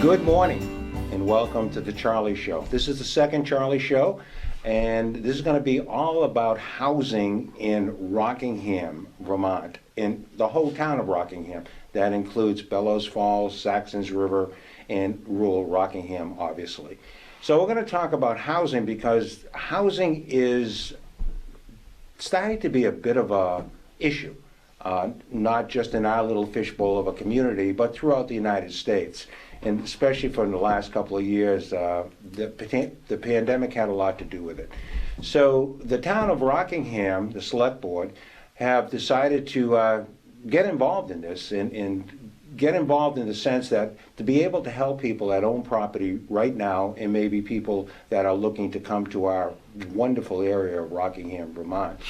Good morning and welcome to the Charlie Show. This is the second Charlie Show, and this is going to be all about housing in Rockingham, Vermont, in the whole town of Rockingham. That includes Bellows Falls, Saxons River, and rural Rockingham, obviously. So we're going to talk about housing because housing is starting to be a bit of a issue, not just in our little fishbowl of a community, but throughout the United States. And especially from the last couple of years, the pandemic had a lot to do with it. So the town of Rockingham, the select board, have decided to get involved in this and get involved in the sense that to be able to help people that own property right now and maybe people that are looking to come to our wonderful area of Rockingham, Vermont.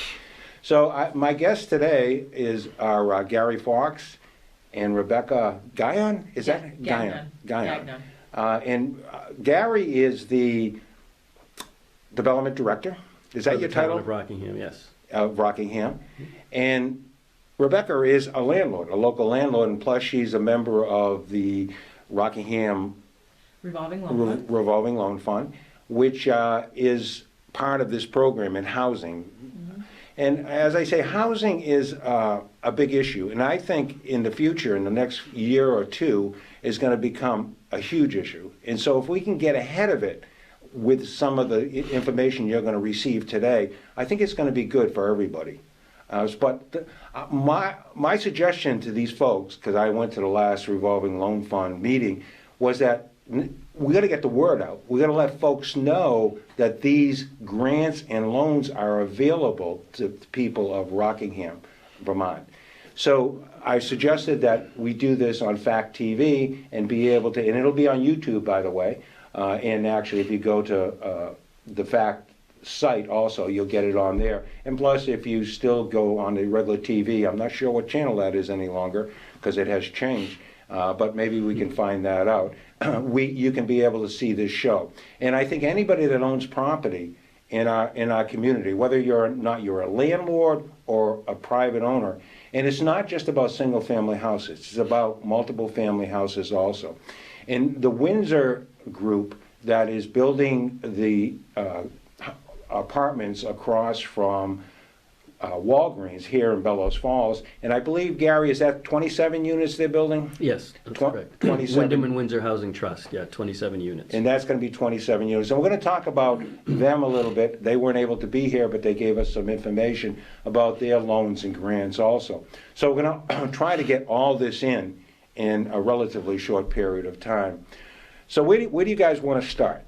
So my guest today is our Gary Fox and Rebecca Gagnon. Is that Gagnon? Gagnon. And Gary is the development director. Is that your title? Of Rockingham, yes. Of Rockingham. And Rebecca is a landlord, a local landlord, and plus she's a member of the Rockingham Revolving Loan Fund, which is part of this program in housing. And as I say, housing is a big issue, and I think in the future, in the next year or two, is going to become a huge issue. And so if we can get ahead of it with some of the information you're going to receive today, I think it's going to be good for everybody. My suggestion to these folks, because I went to the last revolving loan fund meeting, was that we got to get the word out. We got to let folks know that these grants and loans are available to people of Rockingham, Vermont. So I suggested that we do this on Fact TV and be able to, and it'll be on YouTube, by the way. And actually, if you go to the Fact site also, you'll get it on there. And plus, if you still go on the regular TV, I'm not sure what channel that is any longer because it has changed. But maybe we can find that out. You can be able to see this show. And I think anybody that owns property in our community, whether you're a landlord or a private owner, and it's not just about single family houses, it's about multiple family houses also. And the Windsor group that is building the apartments across from Walgreens here in Bellows Falls, and I believe, Gary, is that 27 units they're building? Yes, that's correct. 27. Wyndham and Windsor Housing Trust, yeah, 27 units. And that's going to be 27 units. And we're going to talk about them a little bit. They weren't able to be here, but they gave us some information about their loans and grants also. So we're going to try to get all this in a relatively short period of time. So where do you guys want to start?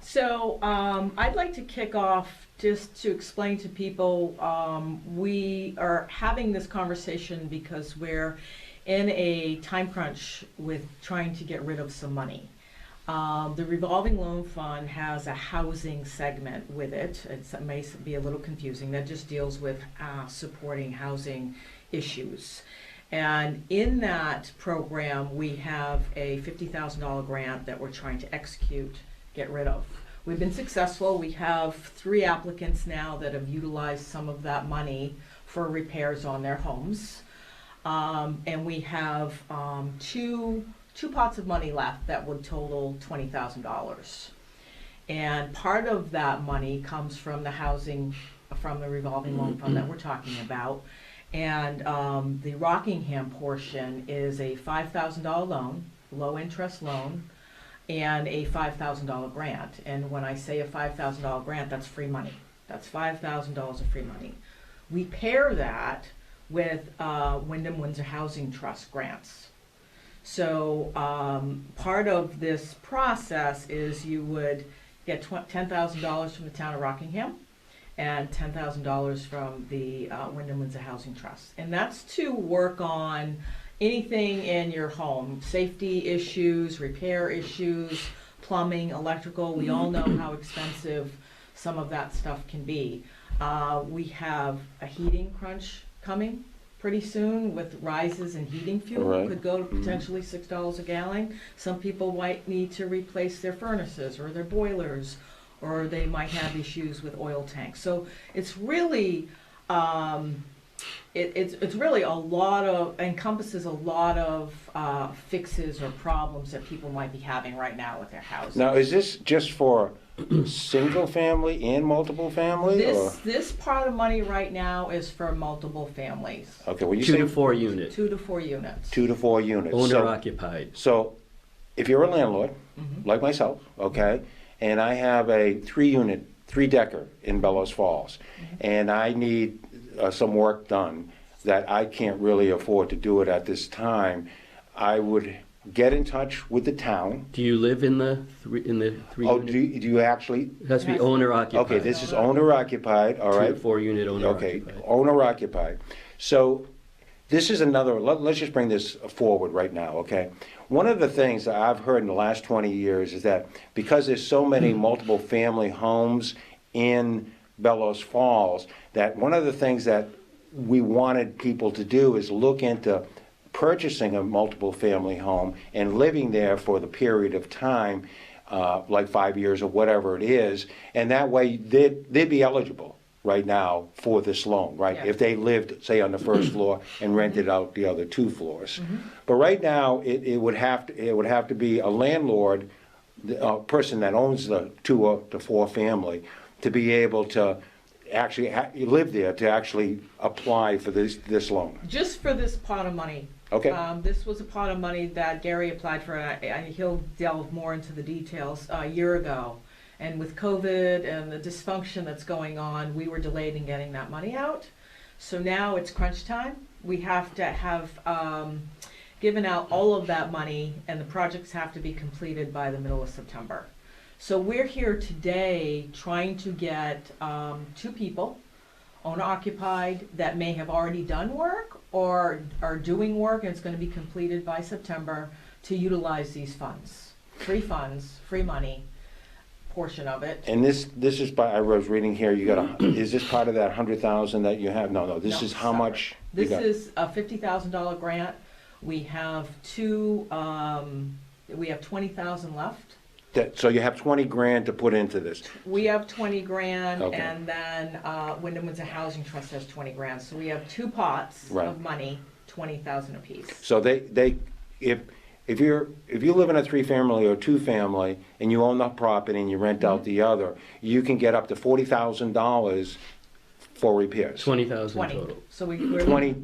So I'd like to kick off just to explain to people, we are having this conversation because we're in a time crunch with trying to get rid of some money. The revolving loan fund has a housing segment with it. It may be a little confusing. That just deals with supporting housing issues. And in that program, we have a $50,000 grant that we're trying to get rid of. We've been successful. We have 3 applicants now that have utilized some of that money for repairs on their homes. And we have two pots of money left that would total $20,000. And part of that money comes from from the revolving loan fund that we're talking about. And the Rockingham portion is a $5,000 loan, low interest loan, and a $5,000 grant. And when I say a $5,000 grant, that's free money. That's $5,000 of free money. We pair that with Wyndham Windsor Housing Trust grants. So part of this process is you would get $10,000 from the town of Rockingham and $10,000 from the Wyndham Windsor Housing Trust. And that's to work on anything in your home, safety issues, repair issues, plumbing, electrical. We all know how expensive some of that stuff can be. We have a heating crunch coming pretty soon with rises in heating fuel. Right. Could go to potentially $6 a gallon. Some people might need to replace their furnaces or their boilers, or they might have issues with oil tanks. So it's really it's really encompasses a lot of fixes or problems that people might be having right now with their houses. Now, is this just for single family and multiple family? Or? This pot of money right now is for multiple families, Okay, when you 2 say to 4 units, 2 to 4 units. 2 to 4 units. owner occupied. So if you're a landlord, Mhm. like myself, okay, and I have a 3-unit, 3-decker in Bellows Falls, and I need some work done that I can't really afford to do it at this time, I would get in touch with the town. Do you live in the 3 Oh, unit? do you actually? It has to be Yes. owner occupied. Okay, this is owner occupied, all 2 right? to 4 unit owner Okay, occupied. owner occupied. So this is another, let's just bring this forward right now, okay? One of the things that I've heard in the last 20 years is that because there's so many multiple family homes in Bellows Falls, that one of the things that we wanted people to do is look into purchasing a multiple family home and living there for the period of time, like 5 years or whatever it is, and that way they'd be eligible right now for this loan, right? Yeah. If they lived, say, on the first floor and rented out the other 2 floors. But right now, it would have to be a landlord, a person that owns the 2 to 4 family, to be able to actually live there, to actually apply for this loan. Just for this pot of money. Okay. This was a pot of money that Gary applied for, and he'll delve more into the details, a year ago. And with COVID and the dysfunction that's going on, we were delayed in getting that money out. So now it's crunch time. We have to have given out all of that money, and the projects have to be completed by the middle of September. So we're here today trying to get 2 people, owner occupied, that may have already done work or are doing work and it's going to be completed by September, to utilize these funds, free money portion of it. And this is by, I was reading here, you got is this part of that 100,000 that you have? No, this No, is how separate. much you This got? is a $50,000 grant. We have 20,000 left. So you have 20 grand to put into this. We have 20 grand, Okay. and then Wyndham Windsor Housing Trust has 20 grand. So we have 2 pots Right. of money, 20,000 apiece. So if you live in a 3-family or 2-family and you own the property and you rent out the other, you can get up to $40,000 for repairs. 20,000 20. total. So we're 20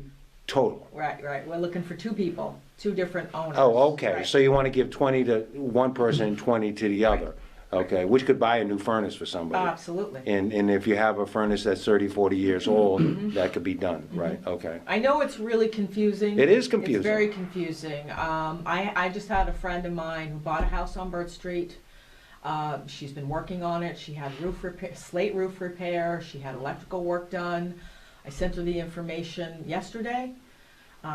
total. right. We're looking for 2 people, 2 different owners. Oh, okay, Right. so you want to give 20 to one person and 20 to the other. Okay, which could buy a new furnace for somebody. Absolutely. And if you have a furnace that's 30, 40 years old, that could be done, right? Okay. I know it's really confusing. It is confusing. It's very confusing. I just had a friend of mine who bought a house on Burt Street. She's been working on it. She had slate roof repair. She had electrical work done. I sent her the information yesterday.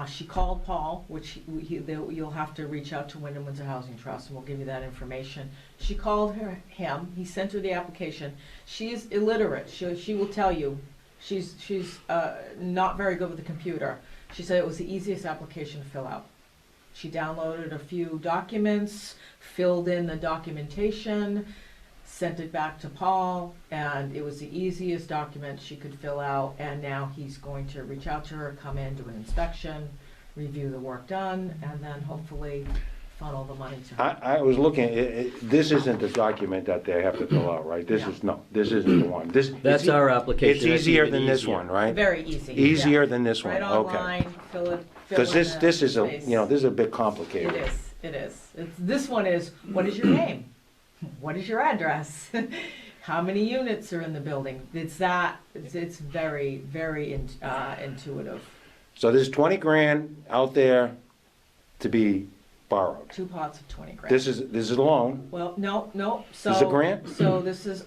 She called Paul, which you'll have to reach out to Wyndham Windsor Housing Trust, and we'll give you that information. She called him. He sent her the application. She is illiterate. She will tell you. She's not very good with the computer. She said it was the easiest application to fill out. She downloaded a few documents, filled in the documentation, sent it back to Paul, and it was the easiest document she could fill out. And now he's going to reach out to her, come in, do an inspection, review the work done, and then hopefully funnel the money to her. I was looking, this isn't the document that they have to fill out, right? This isn't the one. That's our application. It's That's easier even than this easier. one, right? Very easy. Easier yeah. than this one, Right okay. online, fill Because in this is space. this is a bit It complicated. is, it is. This one is, what is your name? What is your address? How many units are in the building? It's very, very intuitive. So there's 20 grand out there to be borrowed. 2 pots of 20 grand. This is a loan. Well, no, so. This is a grant? So this is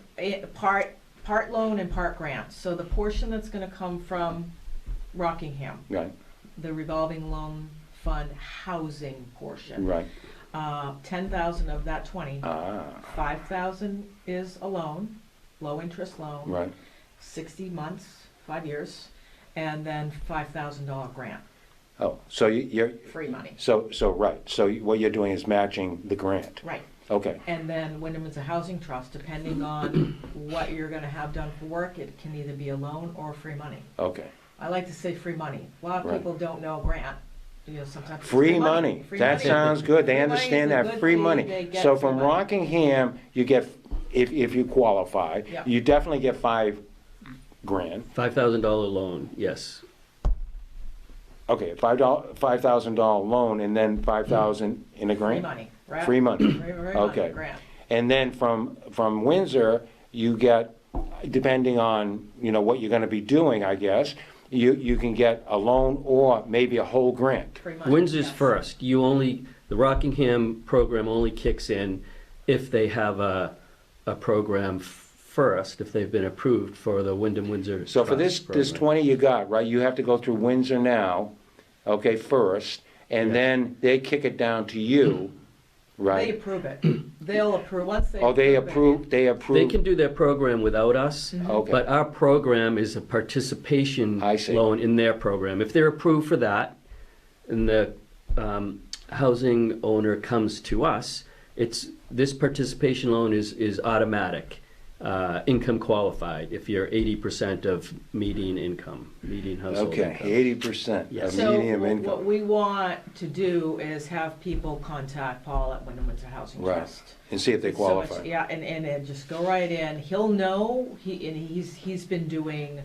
part loan and part grant. So the portion that's gonna come from Rockingham, Right, the revolving loan fund housing portion. right. 10,000 of that 20. Ah, 5,000 is a loan, low interest loan. right. 60 months, 5 years, and then $5,000 grant, Oh, so you're, free money. so right. So what you're doing is matching the grant. Right. Okay, And then Wyndham is a housing trust, depending on what you're gonna have done for work, it can either be a loan or free money. okay. I like to say free money. A lot of Right. people don't know grant. You know, sometimes it's Free money. Free That money. sounds good. They Free money understand is a that. good Free thing. money. They get So free from money. Rockingham, you get, if you qualify, Yeah. you definitely get $5,000. $5,000 loan, yes. Okay, $5,000 loan and then 5,000 in a Free grant? money. Right? Free money. Free money, Okay. grant. And then from Windsor, you get, depending on, what you're gonna be doing, I guess, you can get a loan or maybe a whole grant. Free money. Windsor's yes. first. The Rockingham program only kicks in if they have a program first, if they've been approved for the Wyndham Windsor So for this Trust program. 20 you got, right, you have to go through Windsor now, okay, first, and Yes. then they kick it down to you, They right? approve it. They'll approve, once they. Oh, they approve they They approve, can do their program without us, Mm-hmm. okay, but our program is a participation I see. loan in their program. If they're approved for that, and the housing owner comes to us, this participation loan is automatic, income qualified, if you're 80% of median income, median household okay, income. 80% Yes. of So medium what income. we want to do is have people contact Paul at Wyndham Windsor Housing Right. Trust. And see if they So much- qualify. Yeah, and just go right in. He'll know, he's been doing,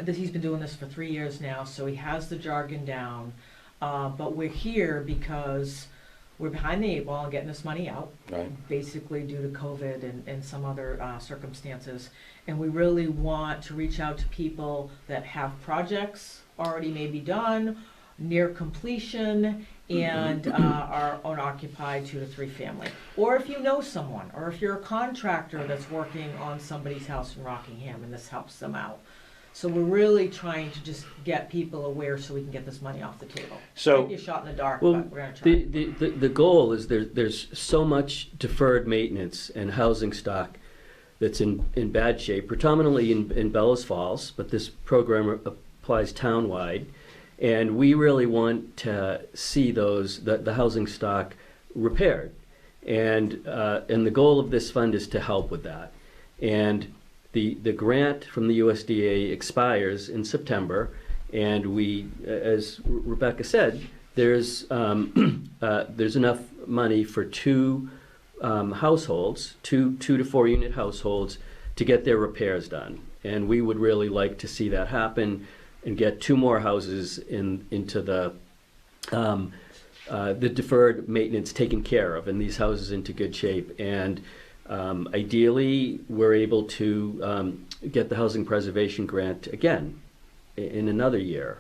he's been doing this for 3 years now, so he has the jargon down. But we're here because we're behind the 8 ball and getting this money out, Right, basically due to COVID and some other circumstances. And we really want to reach out to people that have projects already maybe done, near completion, and are owner-occupied 2 to 3 family. Or if you know someone, or if you're a contractor that's working on somebody's house in Rockingham and this helps them out. So we're really trying to just get people aware so we can get this money off the table. So- Might be a shot in the dark, Well, but we're gonna try. the goal is there's so much deferred maintenance and housing stock that's in bad shape, predominantly in Bellows Falls, but this program applies townwide. And we really want to see the housing stock repaired. And the goal of this fund is to help with that. And the grant from the USDA expires in September, and we, as Rebecca said, there's enough money for 2 households, 2 to 4 unit households, to get their repairs done. And we would really like to see that happen and get 2 more houses into the deferred maintenance taken care of, and these houses into good shape. And ideally, we're able to get the housing preservation grant again in another year.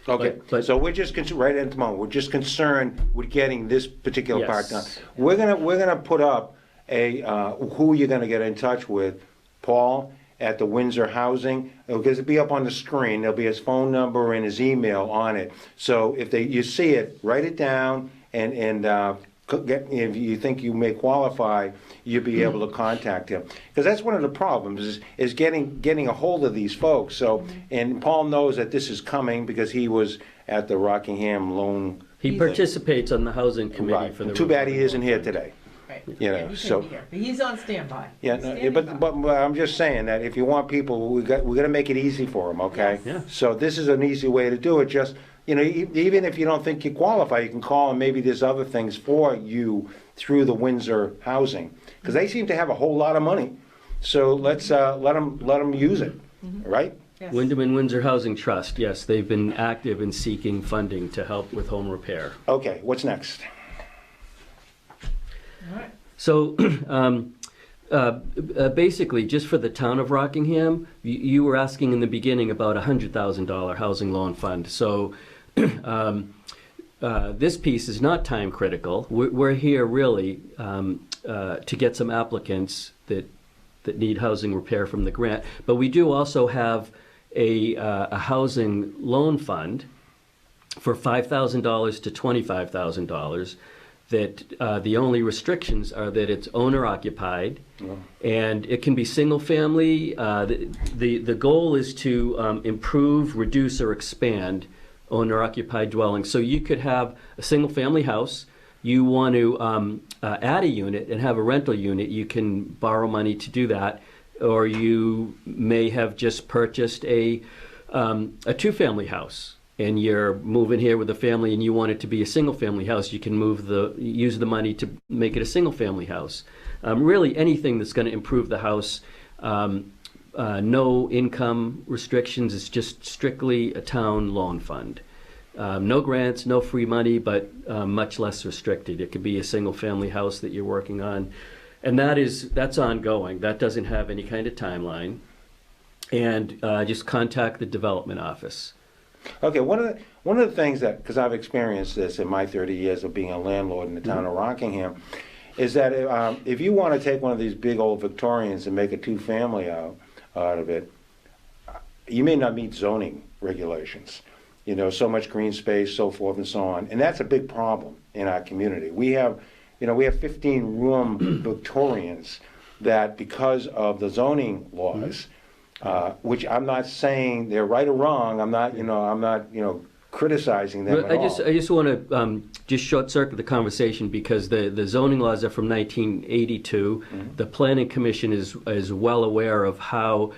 okay, but- so we're just, right at the moment, we're just concerned with getting this particular part done. Yes. We're gonna put up who you're gonna get in touch with, Paul, at the Windsor Housing, because it'll be up on the screen, there'll be his phone number and his email on it. So if you see it, write it down, and if you think you may qualify, you'll be able to contact him. Because that's one of the problems, is getting a hold of these folks. So, and Paul knows that this is coming because he was at the Rockingham Loan. He participates on the housing committee Right. for the. Too bad he isn't here today. Right. You know, Yeah, he so- couldn't be here, but he's on standby. Yeah, He's no, standing but by. I'm just saying that if you want people, we got to make it easy for them, okay? Yes. Yeah. So this is an easy way to do it. Just, even if you don't think you qualify, you can call, and maybe there's other things for you through the Windsor Housing, because they seem to have a whole lot of money. So let's let them use it, right? Yes. Wyndham and Windsor Housing Trust, yes, they've been active in seeking funding to help with home repair. Okay, what's next? All right. So, basically, just for the town of Rockingham, you were asking in the beginning about a $100,000 housing loan fund. So, this piece is not time critical. We're here really to get some applicants that need housing repair from the grant. But we do also have a housing loan fund for $5,000 to $25,000. That the only restrictions are that it's owner occupied, and it can be single family. The goal is to improve, reduce, or expand owner occupied dwellings. So you could have a single family house. You want to add a unit and have a rental unit. You can borrow money to do that, or you may have just purchased a a two-family house, and you're moving here with a family and you want it to be a single-family house, you can use the money to make it a single-family house. Really anything that's going to improve the house. No income restrictions. It's just strictly a town loan fund. No grants, no free money, but much less restricted. It could be a single-family house that you're working on, and that's ongoing. That doesn't have any kind of timeline. And just contact the development office. Okay, one of the things that, because I've experienced this in my 30 years of being a landlord in the town of Rockingham, is that if you want to take one of these big old Victorians and make a two-family out of it, you may not meet zoning regulations. You know, so much green space, so forth and so on, and that's a big problem in our community. We have 15-room Victorians that, because of the zoning laws, which I'm not saying they're right or wrong. I'm not criticizing them at all. I just want to just short circuit the conversation, because the zoning laws are from 1982. The Planning Commission is well aware of how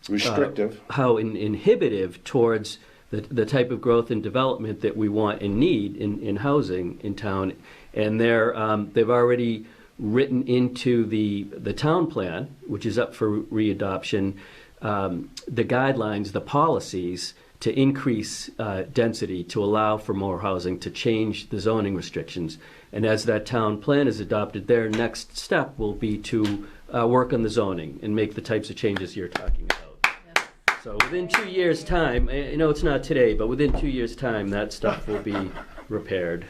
restrictive, how inhibitive towards the type of growth and development that we want and need in housing in town, and they've already written into the town plan, which is up for readoption, the guidelines, the policies to increase density, to allow for more housing, to change the zoning restrictions. And as that town plan is adopted, their next step will be to work on the zoning and make the types of changes you're talking about. So within 2 years' time, I know it's not today, but within 2 years' time, that stuff will be repaired.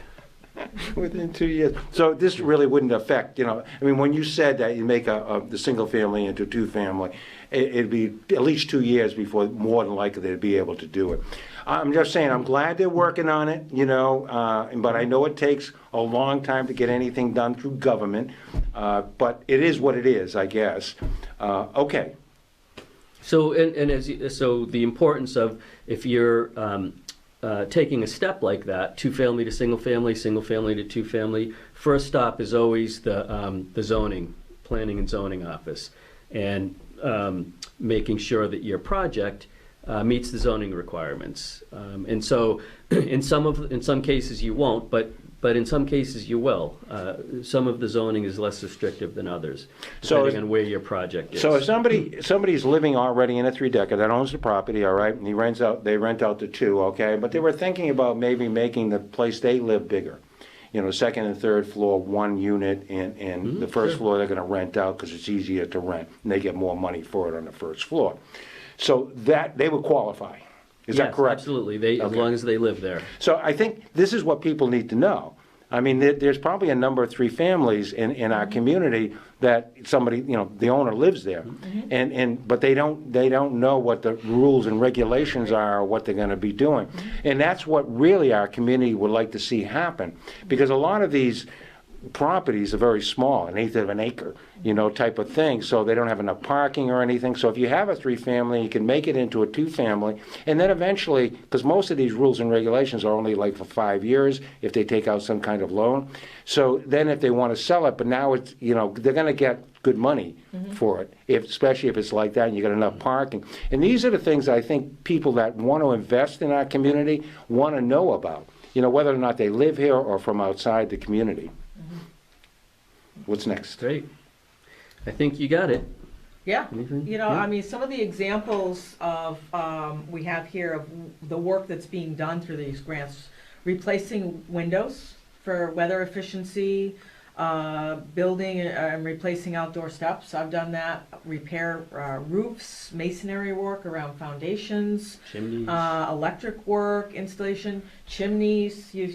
Within 2 years. So this really wouldn't affect, I mean, when you said that you make the single family into two-family, it'd be at least 2 years before more than likely they'd be able to do it. I'm just saying, I'm glad they're working on it, but I know it takes a long time to get anything done through government, but it is what it is, I guess. Okay. So, so the importance of, if you're taking a step like that, two-family to single-family, single-family to two-family, first stop is always the zoning, planning and zoning office, and making sure that your project meets the zoning requirements. And so, in some cases you won't, but in some cases you will. Some of the zoning is less restrictive than others, depending on where your project is. So if somebody's living already in a three-decker that owns the property, all right, and they rent out the two, okay, but they were thinking about maybe making the place they live bigger. Second and third floor, one unit, and the first floor they're going to rent out because it's easier to rent, and they get more money for it on the first floor. So that they would qualify. Is that correct? Absolutely. As long as they live there. So I think this is what people need to know. I mean, there's probably a number of three families in our community that somebody, the owner lives there, but they don't know what the rules and regulations are, or what they're going to be doing, and that's what really our community would like to see happen, because a lot of these properties are very small, an eighth of an acre, type of thing, so they don't have enough parking or anything. So if you have a three-family, you can make it into a two-family, and then eventually, because most of these rules and regulations are only like for 5 years if they take out some kind of loan. So then if they want to sell it, but now it's, they're going to get good money for it, especially if it's like that and you got enough parking. And these are the things I think people that want to invest in our community want to know about, whether or not they live here or from outside the community. What's next? Great. I think you got it. Yeah. Anything? I mean, some of the examples of we have here of the work that's being done through these grants: replacing windows for weather efficiency, building and replacing outdoor steps. I've done that. Repair roofs, masonry work around foundations, Chimneys. Electric work, installation, chimneys. You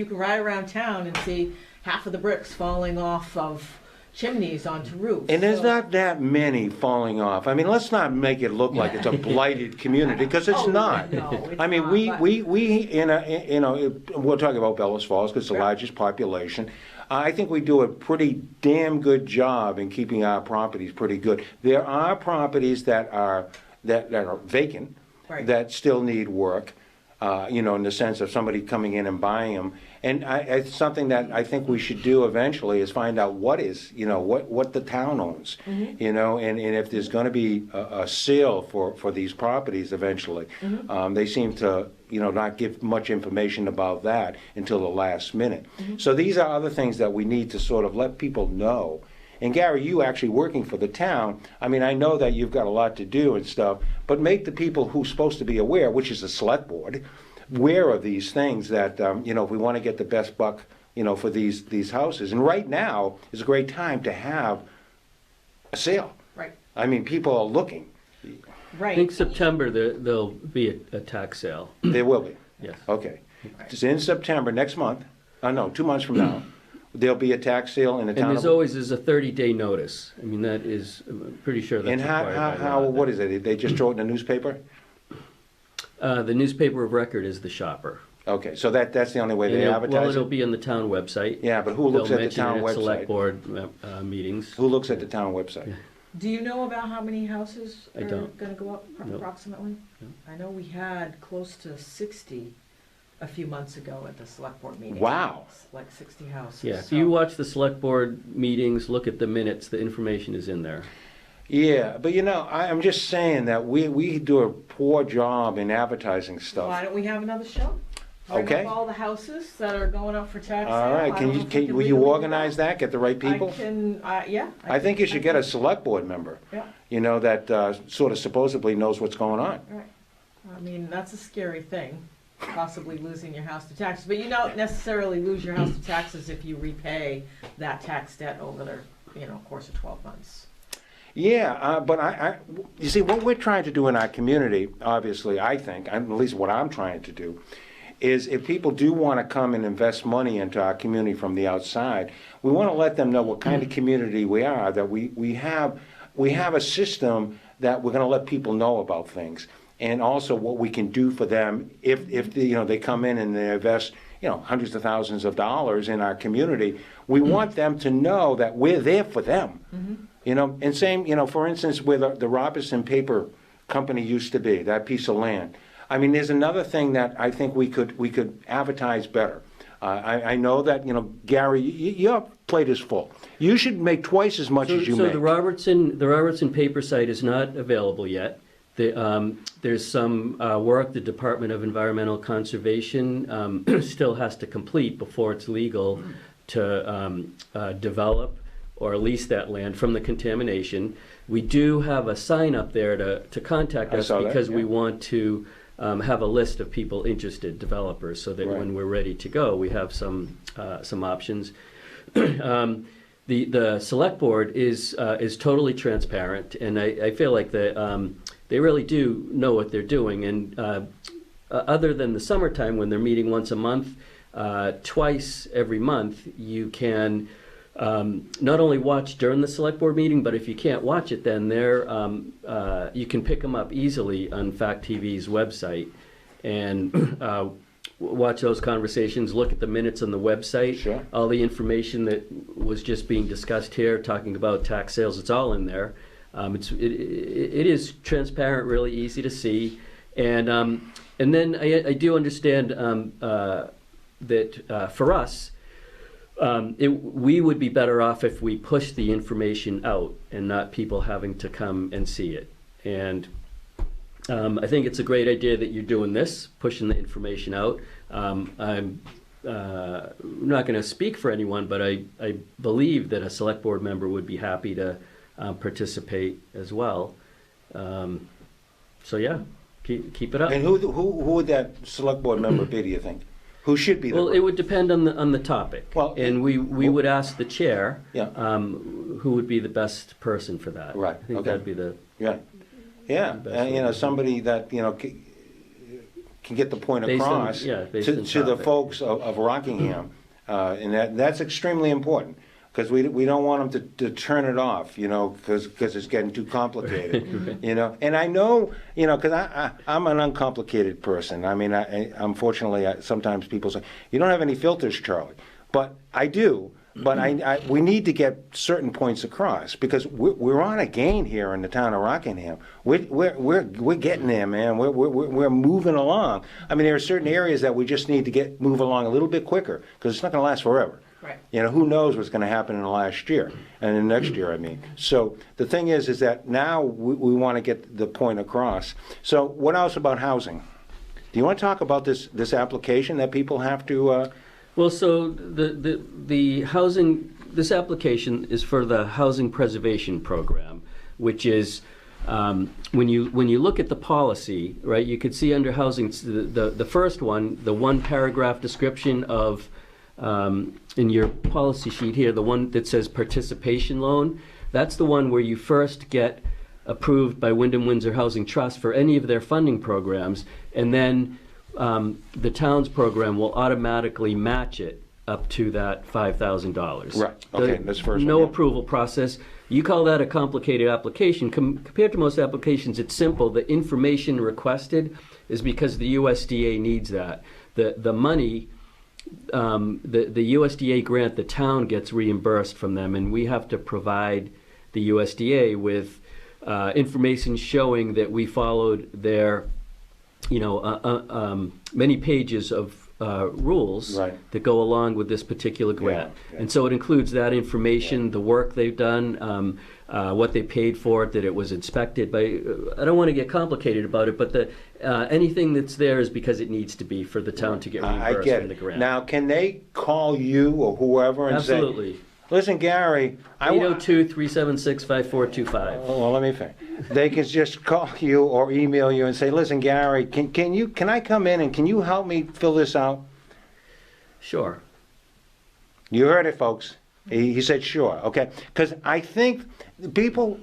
can ride around town and see half of the bricks falling off of chimneys onto roofs. And there's not that many falling off. I mean, let's not make it look like it's a blighted community, because it's not. No, it's I mean, not, we we're talking about Bellows Falls because it's the largest population. I think we do a pretty damn good job in keeping our properties pretty good. There are properties that are vacant, Right. that still need work. in the sense of somebody coming in and buying them. And it's something that I think we should do eventually is find out what the town owns, and if there's going to be a sale for these properties eventually. They seem to, not give much information about that until the last minute. So these are other things that we need to sort of let people know. And Gary, you actually working for the town, I mean, I know that you've got a lot to do and stuff, but make the people who's supposed to be aware, which is the select board, aware of these things that, if we want to get the best buck, for these houses. And right now is a great time to have a sale. Right. I mean, people are looking. Right. I think September there'll be a tax sale. There will be. Yes. Okay. It's in September, next month, 2 months from now, there'll be a tax sale in the town And of... there's a 30-day notice. I mean, that is, I'm pretty sure that's And required by how, law. what is it? They just throw it in the newspaper? The newspaper of record is the Shopper. Okay, so that's the only way they Well, advertise it'll it? be on the town website. Yeah, but who looks They'll at the mention town it at select website? board meetings. Who looks at the town website? Do you know about how many houses I are don't. gonna go up No. approximately? No. I know we had close to 60 a few months ago at the select board meeting. Wow. Like 60 houses. Yeah, if so- you watch the select board meetings, look at the minutes, the information is in there. Yeah, but I'm just saying that we do a poor job in advertising Why stuff. don't we have another show? Bring Okay. up all the houses that are going up for tax sale. All right, I don't know if we will you legally do organize that, get the right people? I can, yeah. I think you should get a select board member, Yeah, that sort of supposedly knows what's going on. right. I mean, that's a scary thing, possibly losing your house to taxes. But you don't necessarily lose your house to taxes if you repay that tax debt over the, course of 12 months. Yeah, but you see, what we're trying to do in our community, obviously, I think, at least what I'm trying to do, is if people do want to come and invest money into our community from the outside, we want to let them know what kind of community we are, that we have a system that we're going to let people know about things, and also what we can do for them if they come in and they invest hundreds of thousands of dollars in our community. We want them to know that we're there for them. And same, for instance, where the Robertson Paper Company used to be, that piece of land. I mean, there's another thing that I think we could advertise better. I know that, Gary, your plate is full. You should make twice as much as you So make. the Robertson paper site is not available yet. There's some work the Department of Environmental Conservation still has to complete before it's legal to develop or lease that land from the contamination. We do have a sign up there to contact I us saw that, because we yeah. want to have a list of people interested, developers, so that Right. when we're ready to go, we have some options. The select board is totally transparent, and I feel like they really do know what they're doing. And other than the summertime when they're meeting once a month, twice every month, you can not only watch during the select board meeting, but if you can't watch it, then you can pick them up easily on Fact TV's website and watch those conversations, look at the minutes on the website. Sure. All the information that was just being discussed here, talking about tax sales, it's all in there. It is transparent, really easy to see. And then I do understand that for us, we would be better off if we push the information out and not people having to come and see it. And I think it's a great idea that you're doing this, pushing the information out. I'm not going to speak for anyone, but I believe that a select board member would be happy to participate as well. So yeah, keep it up. And who would that select board member be, do you think? Who should be the... Well, it would depend on the topic. Well, and we would ask the chair Yeah. who would be the best person for that. Right, I think okay. that'd be the Yeah, yeah, Best and, way to do it. somebody that, can get the point Based on- across yeah, based to on the topic. folks of Rockingham. And that's extremely important, because we don't want them to turn it off, because it's getting too complicated, And I know, because I'm an uncomplicated person. I mean, unfortunately, sometimes people say, you don't have any filters, Charlie. but I do. But we need to get certain points across because we're on a gain here in the town of Rockingham. We're getting there, man. We're moving along. I mean, there are certain areas that we just need to move along a little bit quicker because it's not going to last forever. Right. You know, who knows what's going to happen in the last year and in the next year, I mean. So the thing is that now we want to get the point across. So what else about housing? Do you want to talk about this application that people have to? Well, so the housing, this application is for the Housing Preservation Program, which is, when you look at the policy, right, you could see under housing, the first one, the one paragraph description of, in your policy sheet here, the one that says participation loan, that's the one where you first get approved by Wyndham Windsor Housing Trust for any of their funding programs, and then the town's program will automatically match it up to that $5,000. Right, okay, that's the first one. No yeah. approval process. You call that a complicated application. Compared to most applications, it's simple. The information requested is because the USDA needs that. The money, the USDA grant, the town gets reimbursed from them, and we have to provide the USDA with information showing that we followed their many pages of rules Right. that go along with this particular grant. Yeah. And so it includes that information, the work they've done, what they paid for it, that it was inspected by, I don't want to get complicated about it, but anything that's there is because it needs to be for the town to get I reimbursed get from the it. grant. Now, can they call you or whoever and Absolutely. say, listen, Gary, I want... 802-376-5425. Well, let me finish. They can just call you or email you and say, listen, Gary, can I come in and can you help me fill this out? Sure. You heard it, folks. He said sure, okay? Because I think people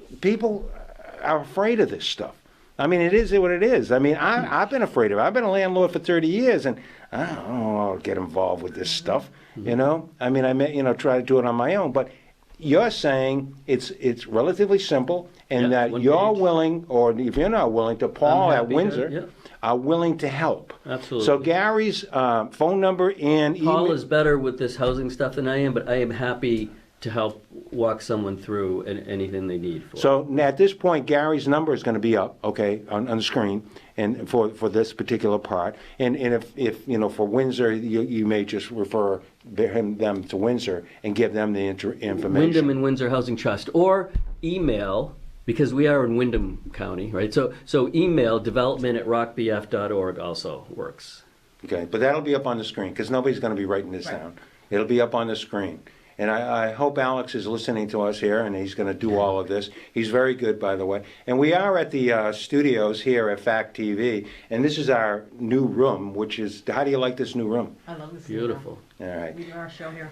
are afraid of this stuff. I mean, it is what it is. I mean, I've been afraid of it. I've been a landlord for 30 years, and I don't know I'll get involved with this stuff, you know? I mean, I may, try to do it on my own, but you're saying it's relatively simple, and Yeah, that one you're page. willing, or if you're not willing, to Paul I'm at happy to, Windsor yeah. are willing to help. Absolutely. So Gary's phone number and email. Paul is better with this housing stuff than I am, but I am happy to help walk someone through anything they need for. So at this point, Gary's number is going to be up, okay, on the screen, and for this particular part. And if for Windsor, you may just refer them to Windsor and give them the information. Wyndham and Windsor Housing Trust, or email, because we are in Wyndham County, right? So email development@rockbf.org also works. Okay, but that'll be up on the screen because nobody's going to be writing this down. It'll be up on the screen. And I hope Alex is listening to us here, and he's going to do all of this. He's very good, by the way. And we are at the studios here at Fact TV, and this is our new room, which is, how do you like this new room? I love this. Beautiful. All right. We do our show here.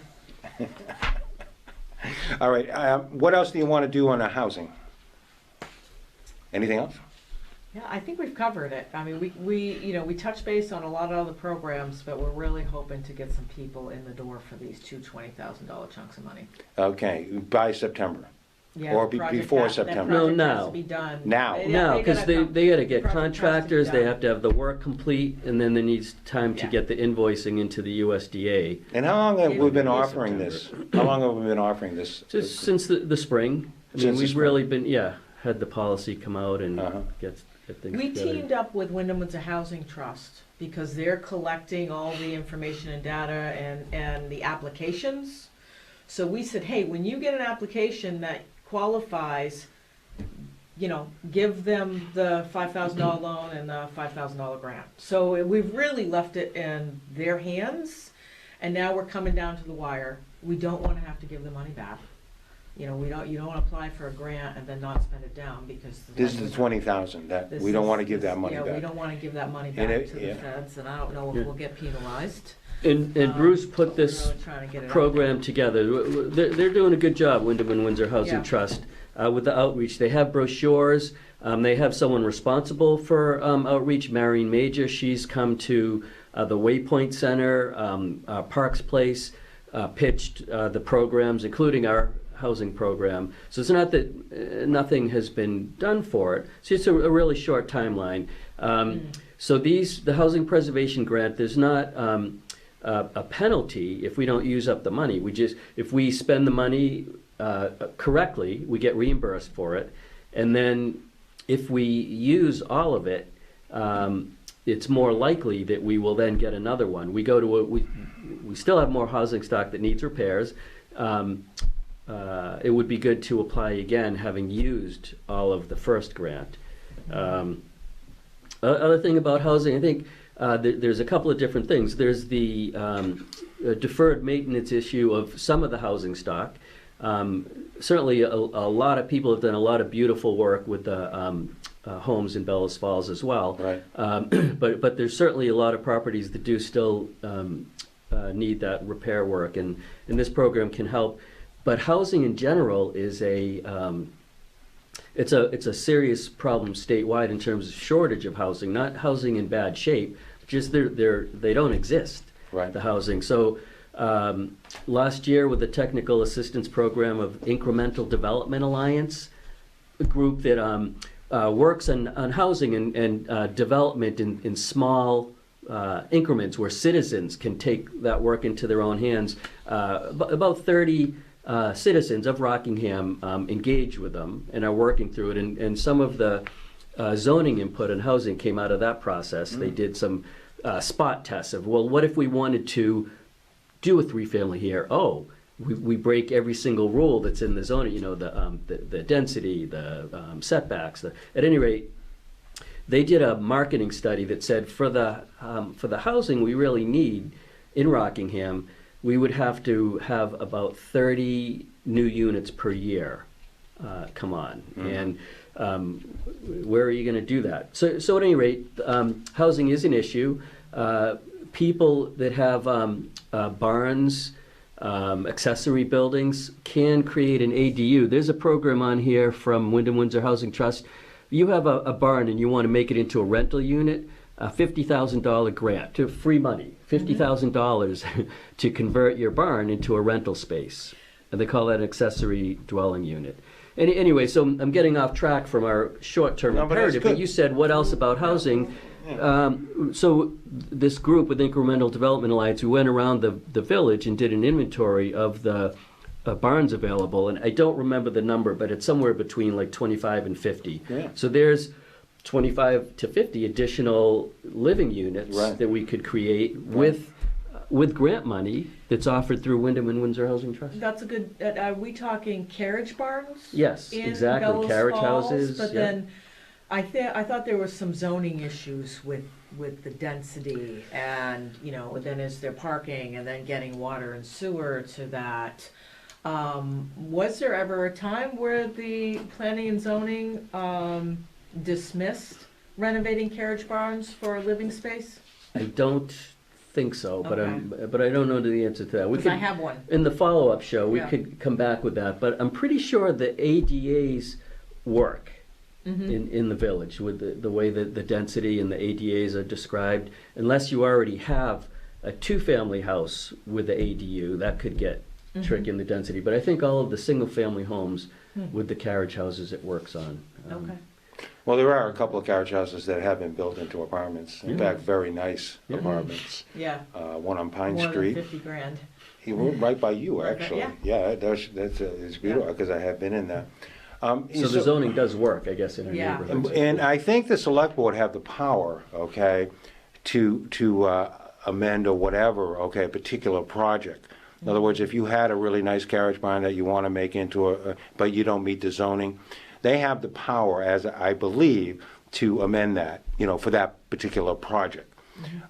All right, what else do you want to do on the housing? Anything else? Yeah, I think we've covered it. I mean, we touch base on a lot of other programs, but we're really hoping to get some people in the door for these two $20,000 chunks of money. Okay, by September. Yeah, Or the project before has- September. That project No, has now. to be done. Now. No, because they got to get project has to be contractors, they done. have to have the work complete, and then there needs time to Yeah. get the invoicing into the USDA. And how long have we been Yeah. offering this? How long have we been offering this? Just since the spring. I mean, Since the we've spring. really been, had the policy come out and Uh-huh. get things We together. teamed up with Wyndham Windsor Housing Trust because they're collecting all the information and data and the applications. So we said, hey, when you get an application that qualifies, give them the $5,000 loan and the $5,000 grant. So we've really left it in their hands, and now we're coming down to the wire. We don't want to have to give the money back. You don't want to apply for a grant and then not spend it down because. This is the 20,000, that, This we don't is- want to give that money Yeah, we back. don't want to give that money And back it- to the yeah. feds, and I don't know if Yeah. we'll get penalized. And Um, Bruce put but this we're really trying to get it out program there. together. They're doing a good job, Wyndham and Windsor Housing Yeah. Trust, with the outreach. They have brochures. They have someone responsible for outreach, Marion Major. She's come to the Waypoint Center, Parks Place, pitched the programs, including our housing program. So it's not that nothing has been done for it. It's just a really short timeline. So the Housing Preservation Grant, there's not a penalty if we don't use up the money. If we spend the money correctly, we get reimbursed for it. And then if we use all of it, it's more likely that we will then get another one. We still have more housing stock that needs repairs. It would be good to apply again, having used all of the first grant. Other thing about housing, I think there's a couple of different things. There's the deferred maintenance issue of some of the housing stock. Certainly a lot of people have done a lot of beautiful work with the homes in Bellows Falls as well. Right. But there's certainly a lot of properties that do still need that repair work, and this program can help. But housing in general is it's a serious problem statewide in terms of shortage of housing, not housing in bad shape, just they don't exist. Right. The housing. So last year with the technical assistance program of Incremental Development Alliance, a group that works on housing and development in small increments where citizens can take that work into their own hands. About 30 citizens of Rockingham engage with them and are working through it. And some of the zoning input on housing came out of that process. They did some spot tests of, well, what if we wanted to do a 3-family here? Oh, we break every single rule that's in the zoning, the density, the setbacks. At any rate, they did a marketing study that said for the housing we really need in Rockingham, we would have to have about 30 new units per year come on. And where are you going to do that? So at any rate, housing is an issue. People that have barns, accessory buildings can create an ADU. There's a program on here from Wyndham Windsor Housing Trust. You have a barn and you want to make it into a rental unit, a $50,000 grant, to free money, $50,000 to convert your barn into a rental space. And they call that an accessory dwelling unit. Anyway, so I'm getting off track from our short-term imperative, but you said, what else about housing? So this group with Incremental Development Alliance, we went around the village and did an inventory of the barns available, and I don't remember the number, but it's somewhere between like 25 and 50. Yeah. So there's 25 to 50 additional living units that we could create with grant money that's offered through Wyndham and Windsor Housing Trust. That's a good, are we talking carriage barns? Yes, in exactly. Bellows Carriage Falls? houses. But yeah. then I thought there were some zoning issues with the density and, then is there parking and then getting water and sewer to that. Was there ever a time where the planning and zoning dismissed renovating carriage barns for living space? I don't think so, but I don't know the answer to that. Because I have one. In the follow-up show, we could come back with that, but I'm pretty sure the ADAs work in the village with the way that the density and the ADAs are described. Unless you already have a 2-family house with the ADU, that could get tricky in the density. But I think all of the single-family homes with the carriage houses it works on. Okay. Well, there are a couple of carriage houses that have been built into apartments. In fact, very nice apartments. Yeah. One on Pine More Street. than 50 grand. He went right by you, Okay, actually. yeah. It's beautiful because I have been in there. So the zoning does work, I guess, in our Yeah. neighborhoods. And I think the select board have the power, to amend or whatever, a particular project. In other words, if you had a really nice carriage barn that you want to make into but you don't meet the zoning, they have the power, as I believe, to amend that, for that particular project.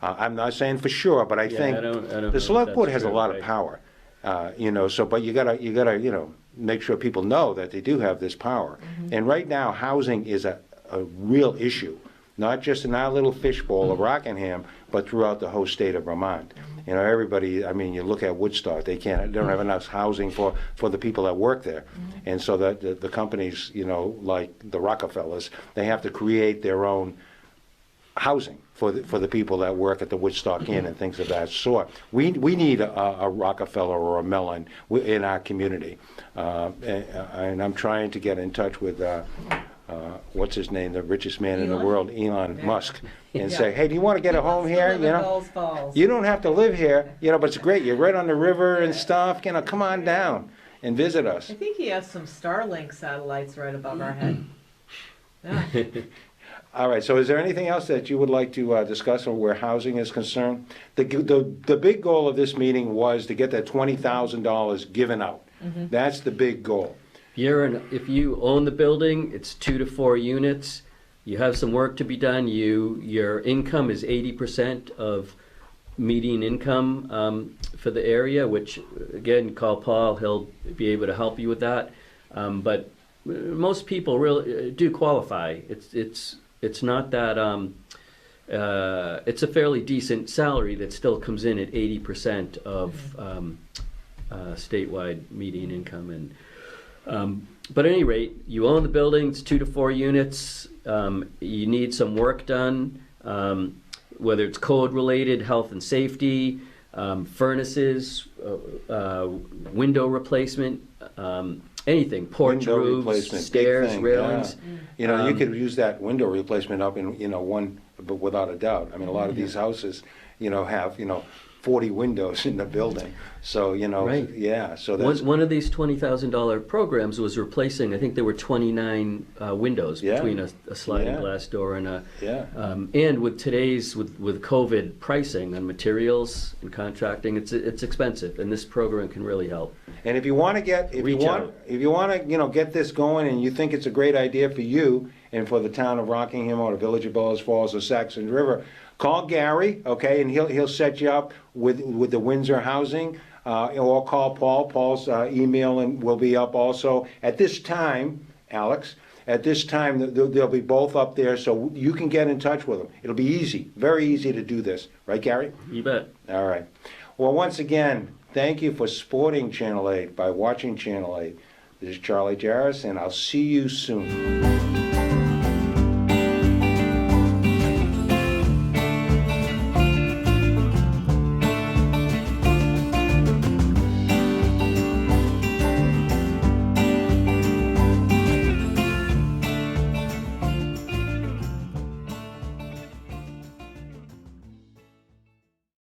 I'm not saying for sure, but I think I don't know the if select board that's has a true, lot of right. power, but you gotta, make sure people know that they do have this power. And right now, housing is a real issue, not just in our little fishbowl of Rockingham, but throughout the whole state of Vermont. Everybody, you look at Woodstock, they don't have enough housing for the people that work there. And so that the companies, like the Rockefellers, they have to create their own housing for the people that work at the Woodstock Inn and things of that sort. We need a Rockefeller or a Mellon in our community. And I'm trying to get in touch with what's his name, the richest man in the Elon? world, Elon Yeah. Musk, and Yeah. say, hey, do you want to get a home here? You know, Bells Falls. you don't have to live here, you know, but it's great. You're right on the river and stuff. You know, come on down and visit us. I think he has some Starlink satellites right above our head. Yeah. All right, so is there anything else that you would like to discuss on where housing is concerned? The big goal of this meeting was to get that $20,000 given out. That's the big goal. If you own the building, it's 2 to 4 units. You have some work to be done. Your income is 80% of median income for the area, which, again, call Paul. He'll be able to help you with that. But most people really do qualify. It's not that it's a fairly decent salary that still comes in at 80% of statewide median income. And but at any rate, you own the building. It's 2 to 4 units. You need some work done, whether it's code related, health and safety, furnaces, window replacement. Anything, porch Window roofs, replacement, big stairs, thing, railings. yeah. You know, you could use that window replacement up in, you know, one, but without a doubt. I mean, a lot of these houses, you know, have, you know, 40 windows in the building. So, you know, Right. yeah, so that's, One of these $20,000 programs was replacing, I think there were 29 windows Yeah. between a sliding Yeah. glass door and a. yeah. And with today's with COVID pricing on materials and contracting, it's expensive, and this program can really help. And if you want to Reach out. if you want to, you know, get this going and you think it's a great idea for you and for the town of Rockingham or the village of Bellows Falls or Saxon River, call Gary, okay, and he'll set you up with the Windsor housing, or call Paul. Paul's email and will be up also. At this time, Alex, at this time, they'll be both up there, so you can get in touch with them. It'll be easy, very easy to do this. Right, Gary? You bet. All right. Well, once again, thank you for supporting Channel 8 by watching Channel 8. This is Charlie Jarras, and I'll see you soon.